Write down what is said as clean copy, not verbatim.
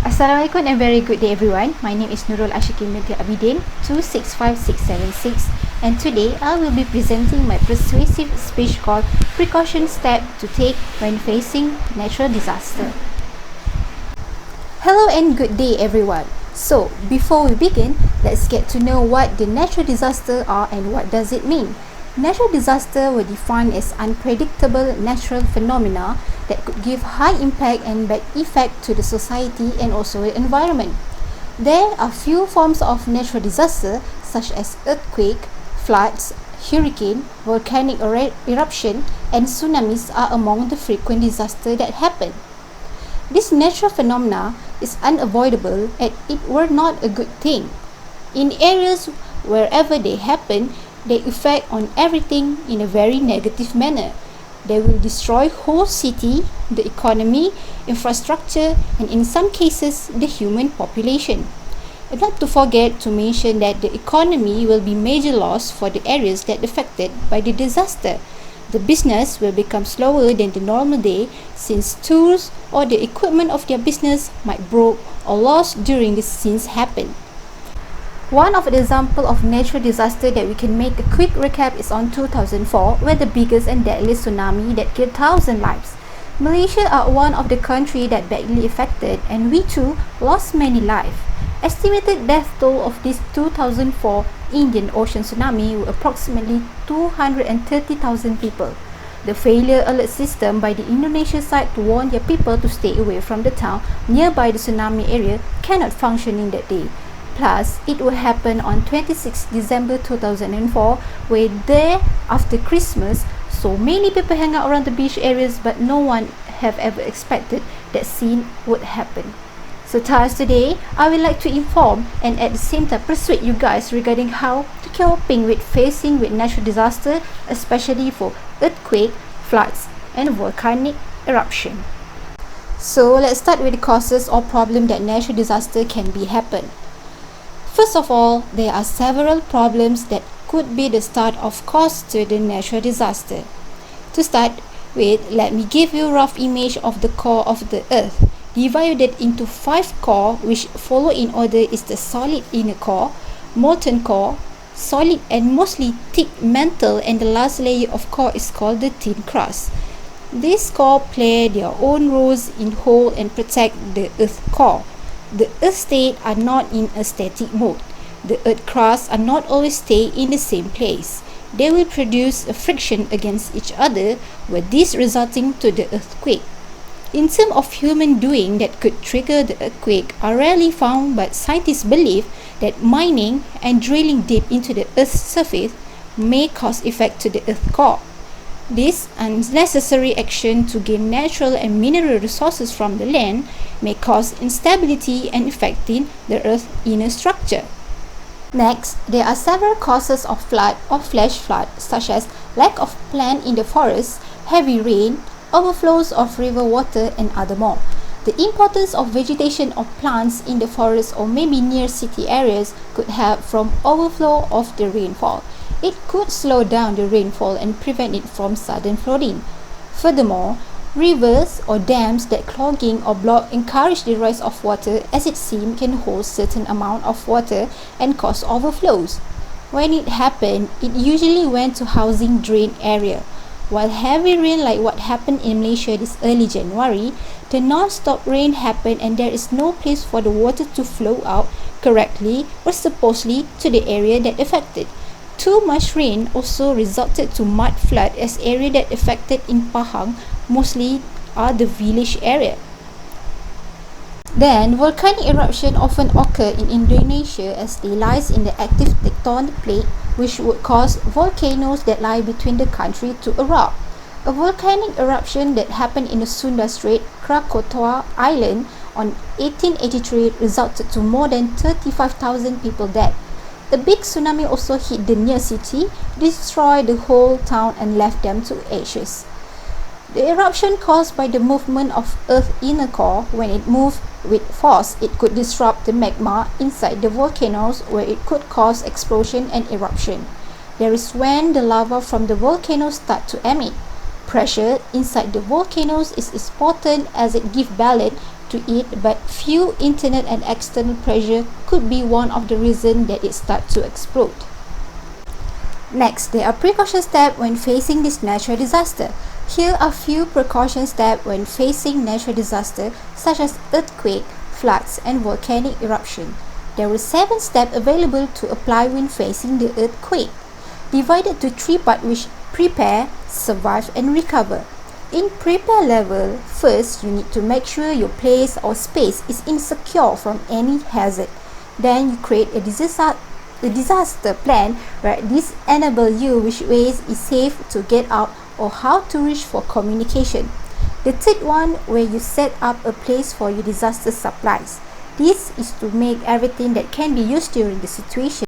Assalamualaikum and very good day everyone. My name is Nurul Ashiqin binti Abidin 265676, and today I will be presenting my persuasive speech called Precaution Step to Take When Facing Natural Disaster. Hello and good day everyone. So before we begin, let's get to know what the natural disaster are and what does it mean. Natural disaster were defined as unpredictable natural phenomena that could give high impact and bad effect to the society and also the environment. There are few forms of natural disaster such as earthquake, floods, hurricane, volcanic eruption, and tsunamis are among the frequent disasters that happen. This natural phenomena is unavoidable and it were not a good thing. In areas wherever they happen, they affect on everything in a very negative manner. They will destroy whole city, the economy, infrastructure, and in some cases, the human population. And not to forget to mention that the economy will be major loss for the areas that affected by the disaster. The business will become slower than the normal day since tools or the equipment of their business might broke or lost during the scenes happen. One of the examples of natural disaster that we can make a quick recap is on 2004, where the biggest and deadliest tsunami that killed 1,000 lives. Malaysia are one of the countries that badly affected, and we too lost many lives. Estimated death toll of this 2004 Indian Ocean tsunami were approximately 230,000 people. The failure alert system by the Indonesia side to warn their people to stay away from the town nearby the tsunami area cannot function in that day. Plus, it will happen on 26 December 2004, where there after Christmas, so many people hang out around the beach areas, but no one have ever expected that scene would happen. So thus today, I would like to inform and at the same time persuade you guys regarding how to coping with facing with natural disaster, especially for earthquake, floods, and volcanic eruption. So let's start with the causes or problem that natural disaster can be happen. First of all, there are several problems that could be the start of cause to the natural disaster. To start with, let me give you a rough image of the core of the earth. Divided into 5 core, which follow in order is the solid inner core, molten core, solid and mostly thick mantle, and the last layer of core is called the thin crust. These core play their own roles in hold and protect the earth core. The earth state are not in a static mode. The earth crust are not always stay in the same place. They will produce a friction against each other, with this resulting to the earthquake. In terms of human doing that could trigger the earthquake are rarely found, but scientists believe that mining and drilling deep into the earth's surface may cause effect to the earth core. This unnecessary action to gain natural and mineral resources from the land may cause instability and affecting the earth's inner structure. Next, there are several causes of flood or flash flood, such as lack of plant in the forest, heavy rain, overflows of river water, and other more. The importance of vegetation of plants in the forest or maybe near city areas could help from overflow of the rainfall. It could slow down the rainfall and prevent it from sudden flooding. Furthermore, rivers or dams that clogging or block encourage the rise of water, as it seems can hold certain amount of water and cause overflows. When it happened, it usually went to housing drain area. While heavy rain like what happened in Malaysia this early January, the non-stop rain happened and there is no place for the water to flow out correctly or supposedly to the area that affected. Too much rain also resulted to mud flood, as area that affected in Pahang mostly are the village area. Then, volcanic eruption often occur in Indonesia as they lies in the active tectonic plate, which would cause volcanoes that lie between the country to erupt. A volcanic eruption that happened in the Sunda Strait, Krakatoa Island on 1883 resulted to more than 35,000 people dead. A big tsunami also hit the near city, destroyed the whole town and left them to ashes. The eruption caused by the movement of Earth's inner core. When it moved with force, it could disrupt the magma inside the volcanoes, where it could cause explosion and eruption. There is when the lava from the volcano start to emit. Pressure inside the volcanoes is important as it gives balance to it, but few internal and external pressure could be one of the reasons that it starts to explode. Next, there are precaution steps when facing this natural disaster. Here are few precaution steps when facing natural disaster such as earthquake, floods, and volcanic eruption. There are 7 steps available to apply when facing the earthquake, divided to 3 parts which prepare, survive, and recover. In prepare level, first you need to make sure your place or space is insecure from any hazard. Then you create a disaster plan where this enables you which ways is safe to get out or how to reach for communication. The third one where you set up a place for your disaster supplies. This is to make everything that can be used during the situation